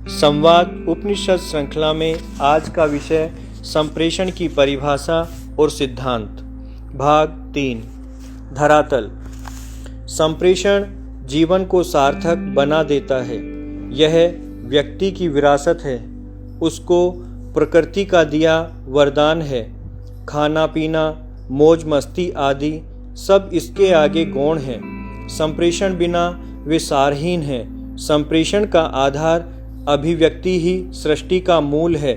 संवाद उपनिषद श्रृंखला में आज का विषय संप्रेषण की परिभाषा और सिद्धांत, भाग 3। धरातल। संप्रेषण जीवन को सार्थक बना देता है। यह व्यक्ति की विरासत है, उसको प्रकृति का दिया वरदान है। खाना पीना, मौज मस्ती आदि सब इसके आगे गौण है। संप्रेषण बिना वे सारहीन है। संप्रेषण का आधार अभिव्यक्ति ही सृष्टि का मूल है,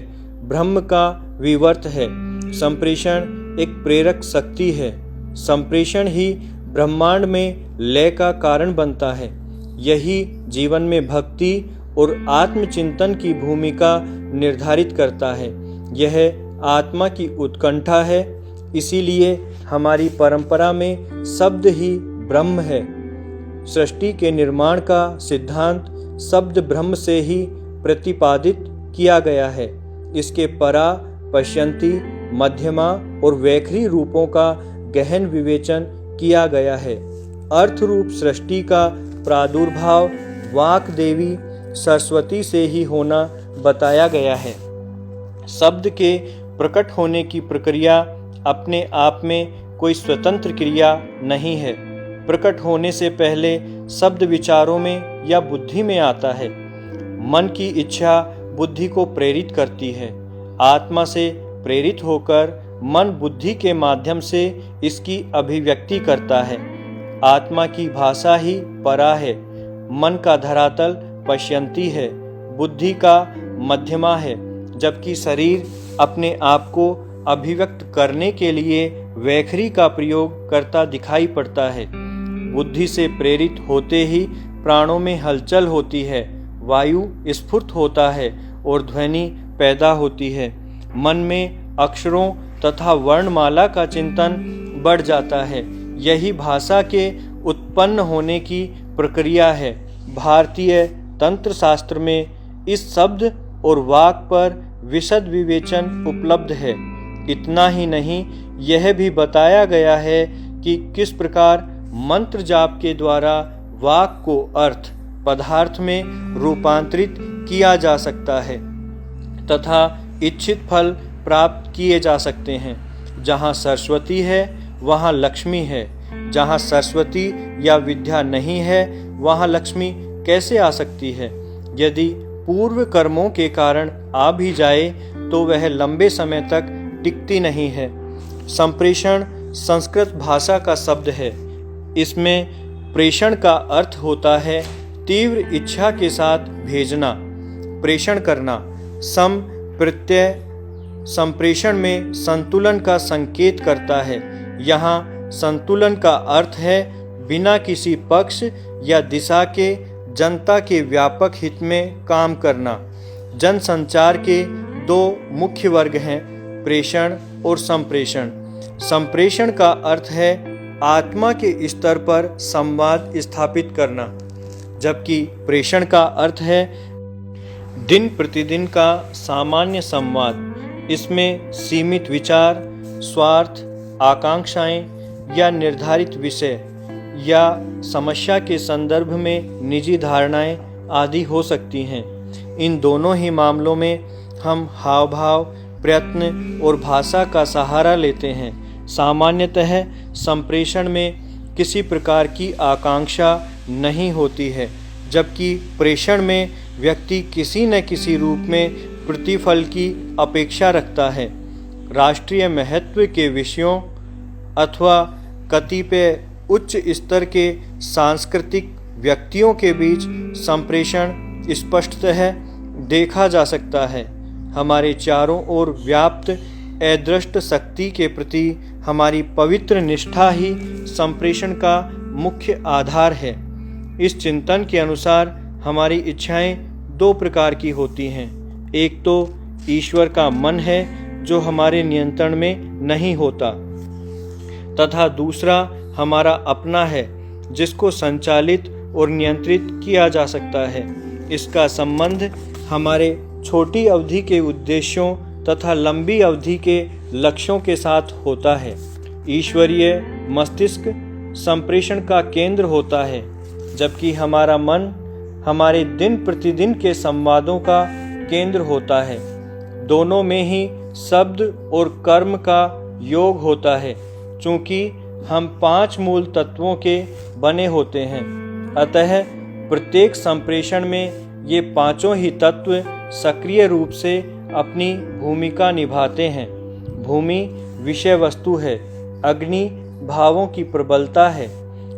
ब्रह्म का विवर्त है। संप्रेषण एक प्रेरक शक्ति है। संप्रेषण ही ब्रह्मांड में लय का कारण बनता है। यही जीवन में भक्ति और आत्मचिंतन की भूमिका निर्धारित करता है। यह आत्मा की उत्कंठा है। इसीलिए हमारी परंपरा में शब्द ही ब्रह्म है। सृष्टि के निर्माण का सिद्धांत शब्द ब्रह्म से ही प्रतिपादित किया गया है। इसके परा, पश्यंती, मध्यमा और वैखरी रूपों का गहन विवेचन किया गया है। अर्थ रूप सृष्टि का प्रादुर्भाव वाक देवी सरस्वती से ही होना बताया गया है। शब्द के प्रकट होने की प्रक्रिया अपने आप में कोई स्वतंत्र क्रिया नहीं है। प्रकट होने से पहले शब्द विचारों में या बुद्धि में आता है। मन की इच्छा बुद्धि को प्रेरित करती है। आत्मा से प्रेरित होकर मन बुद्धि के माध्यम से इसकी अभिव्यक्ति करता है। आत्मा की भाषा ही परा है। मन का धरातल पश्यंती है, बुद्धि का मध्यमा है, जबकि शरीर अपने आप को अभिव्यक्त करने के लिए वैखरी का प्रयोग करता दिखाई पड़ता है। बुद्धि से प्रेरित होते ही प्राणों में हलचल होती है, वायु स्फुरित होता है और ध्वनि पैदा होती है। मन में अक्षरों तथा वर्णमाला का चिंतन बढ़ जाता है। यही भाषा के उत्पन्न होने की प्रक्रिया है। भारतीय तंत्र शास्त्र में इस शब्द और वाक पर विशद विवेचन उपलब्ध है। इतना ही नहीं, यह भी बताया गया है कि किस प्रकार मंत्र जाप के द्वारा वाक को अर्थ पदार्थ में रूपांतरित किया जा सकता है तथा इच्छित फल प्राप्त किए जा सकते हैं। जहाँ सरस्वती है वहाँ लक्ष्मी है। जहाँ सरस्वती या विद्या नहीं है वहाँ लक्ष्मी कैसे आ सकती है? यदि पूर्व कर्मों के कारण आ भी जाए तो वह लंबे समय तक टिकती नहीं है। संप्रेषण संस्कृत भाषा का शब्द है। इसमें प्रेषण का अर्थ होता है तीव्र इच्छा के साथ भेजना, प्रेषण करना। सम प्रत्यय संप्रेषण में संतुलन का संकेत करता है। यहाँ संतुलन का अर्थ है बिना किसी पक्ष या दिशा के जनता के व्यापक हित में काम करना। जनसंचार के दो मुख्य वर्ग हैं, प्रेषण और संप्रेषण। संप्रेषण का अर्थ है आत्मा के स्तर पर संवाद स्थापित करना, जबकि प्रेषण का अर्थ है दिन प्रतिदिन का सामान्य संवाद। इसमें सीमित विचार, स्वार्थ, आकांक्षाएं या निर्धारित विषय या समस्या के संदर्भ में निजी धारणाएं आदि हो सकती हैं। इन दोनों ही मामलों में हम हाव भाव, प्रयत्न और भाषा का सहारा लेते हैं। सामान्यतः संप्रेषण में किसी प्रकार की आकांक्षा नहीं होती है, जबकि प्रेषण में व्यक्ति किसी न किसी रूप में प्रतिफल की अपेक्षा रखता है। राष्ट्रीय महत्व के विषयों अथवा कतिपय उच्च स्तर के सांस्कृतिक व्यक्तियों के बीच संप्रेषण स्पष्टतः देखा जा सकता है। हमारे चारों ओर व्याप्त अदृष्ट शक्ति के प्रति हमारी पवित्र निष्ठा ही संप्रेषण का मुख्य आधार है। इस चिंतन के अनुसार हमारी इच्छाएं दो प्रकार की होती हैं। एक तो ईश्वर का मन है जो हमारे नियंत्रण में नहीं होता, तथा दूसरा हमारा अपना है जिसको संचालित और नियंत्रित किया जा सकता है। इसका संबंध हमारे छोटी अवधि के उद्देश्यों तथा लंबी अवधि के लक्ष्यों के साथ होता है। ईश्वरीय मस्तिष्क संप्रेषण का केंद्र होता है, जबकि हमारा मन हमारे दिन प्रतिदिन के संवादों का केंद्र होता है। दोनों में ही शब्द और कर्म का योग होता है। चूंकि हम 5 मूल तत्वों के बने होते हैं, अतः प्रत्येक संप्रेषण में ये 5 ही तत्व सक्रिय रूप से अपनी भूमिका निभाते हैं। भूमि विषय वस्तु है, अग्नि भावों की प्रबलता है,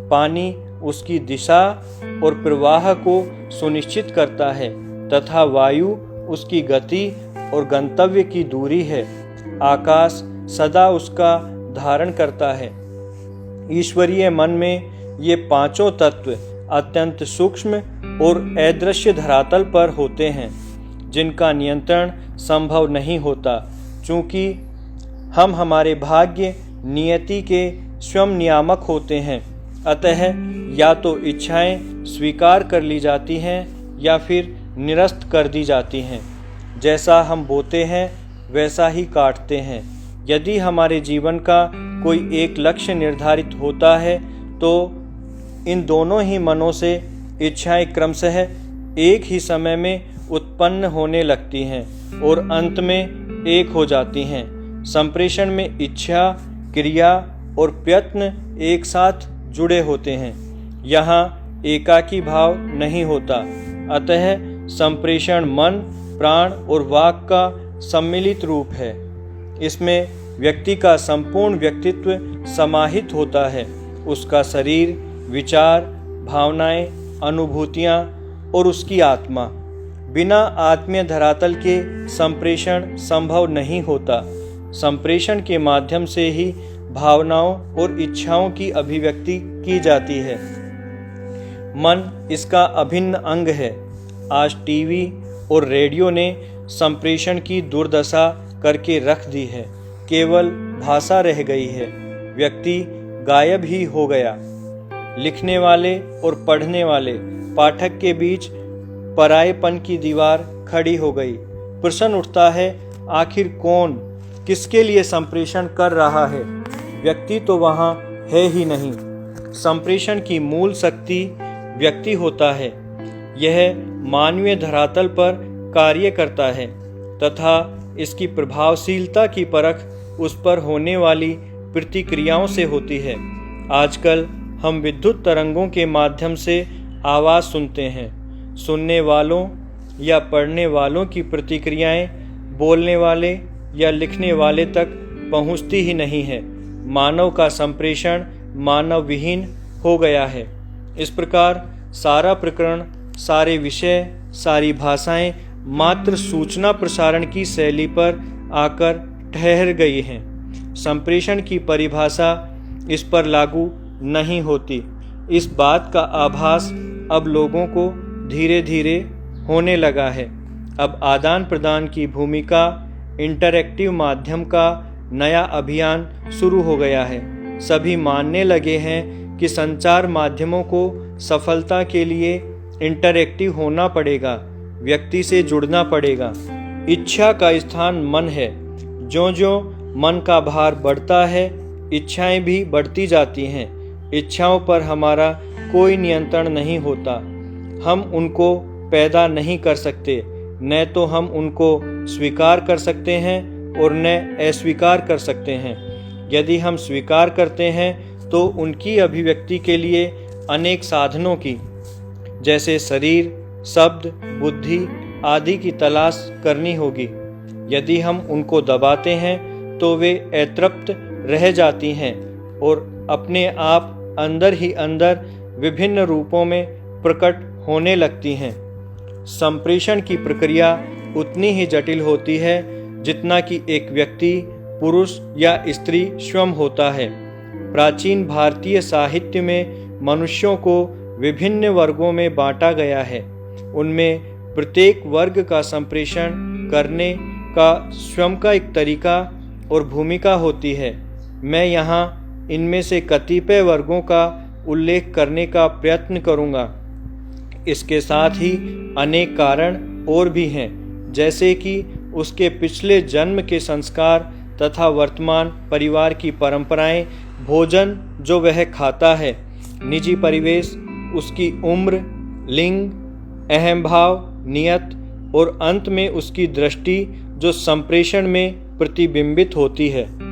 पानी उसकी दिशा और प्रवाह को सुनिश्चित करता है तथा वायु उसकी गति और गंतव्य की दूरी है। आकाश सदा उसका धारण करता है। ईश्वरीय मन में ये 5 तत्व अत्यंत सूक्ष्म और अदृश्य धरातल पर होते हैं, जिनका नियंत्रण संभव नहीं होता। चूँकि हम हमारे भाग्य नियति के स्वयं नियामक होते हैं, अतः या तो इच्छाएं स्वीकार कर ली जाती हैं या फिर निरस्त कर दी जाती हैं। जैसा हम बोते हैं वैसा ही काटते हैं। यदि हमारे जीवन का कोई एक लक्ष्य निर्धारित होता है तो इन दोनों ही मनों से इच्छाएं क्रमशः एक ही समय में उत्पन्न होने लगती हैं और अंत में एक हो जाती हैं। संप्रेषण में इच्छा, क्रिया और प्रयत्न एक साथ जुड़े होते हैं। यहाँ एकाकी भाव नहीं होता, अतः संप्रेषण मन, प्राण और वाक का सम्मिलित रूप है। इसमें व्यक्ति का संपूर्ण व्यक्तित्व समाहित होता है। उसका शरीर, विचार, भावनाएं, अनुभूतियां और उसकी आत्मा। बिना आत्मीय धरातल के संप्रेषण संभव नहीं होता। संप्रेषण के माध्यम से ही भावनाओं और इच्छाओं की अभिव्यक्ति की जाती है। मन इसका अभिन्न अंग है। आज टीवी और रेडियो ने संप्रेषण की दुर्दशा करके रख दी है। केवल भाषा रह गई है। व्यक्ति गायब ही हो गया। लिखने वाले और पढ़ने वाले पाठक के बीच परायेपन की दीवार खड़ी हो गई। प्रश्न उठता है, आखिर कौन किसके लिए संप्रेषण कर रहा है? व्यक्ति तो वहाँ है ही नहीं। संप्रेषण की मूल शक्ति व्यक्ति होता है। यह मानवीय धरातल पर कार्य करता है तथा इसकी प्रभावशीलता की परख उस पर होने वाली प्रतिक्रियाओं से होती है। आजकल हम विद्युत तरंगों के माध्यम से आवाज़ सुनते हैं। सुनने वालों या पढ़ने वालों की प्रतिक्रियाएं बोलने वाले या लिखने वाले तक पहुंचती ही नहीं है। मानव का संप्रेषण मानव विहीन हो गया है। इस प्रकार सारा प्रकरण, सारे विषय, सारी भाषाएं मात्र सूचना प्रसारण की शैली पर आकर ठहर गई हैं। संप्रेषण की परिभाषा इस पर लागू नहीं होती। इस बात का आभास अब लोगों को धीरे धीरे होने लगा है। अब आदान प्रदान की भूमिका इंटरैक्टिव माध्यम का नया अभियान शुरू हो गया है। सभी मानने लगे हैं कि संचार माध्यमों को सफलता के लिए इंटरैक्टिव होना पड़ेगा, व्यक्ति से जुड़ना पड़ेगा। इच्छा का स्थान मन है। ज्यों-ज्यों मन का भार बढ़ता है, इच्छाएं भी बढ़ती जाती हैं। इच्छाओं पर हमारा कोई नियंत्रण नहीं होता। हम उनको पैदा नहीं कर सकते, न तो हम उनको स्वीकार कर सकते हैं और न अस्वीकार कर सकते हैं। यदि हम स्वीकार करते हैं तो उनकी अभिव्यक्ति के लिए अनेक साधनों की, जैसे शरीर, शब्द, बुद्धि आदि की तलाश करनी होगी। यदि हम उनको दबाते हैं तो वे अतृप्त रह जाती हैं और अपने आप अंदर ही अंदर विभिन्न रूपों में प्रकट होने लगती हैं। संप्रेषण की प्रक्रिया उतनी ही जटिल होती है जितना कि एक व्यक्ति, पुरुष या स्त्री स्वयं होता है। प्राचीन भारतीय साहित्य में मनुष्यों को विभिन्न वर्गों में बांटा गया है। उनमें प्रत्येक वर्ग का संप्रेषण करने का स्वयं का एक तरीका और भूमिका होती है। मैं यहाँ इनमें से कतिपय वर्गों का उल्लेख करने का प्रयत्न करूँगा। इसके साथ ही अनेक कारण और भी हैं, जैसे कि उसके पिछले जन्म के संस्कार तथा वर्तमान परिवार की परंपराएं, भोजन जो वह खाता है, निजी परिवेश, उसकी उम्र, लिंग, अहम भाव, नियत और अंत में उसकी दृष्टि जो संप्रेषण में प्रतिबिंबित होती है।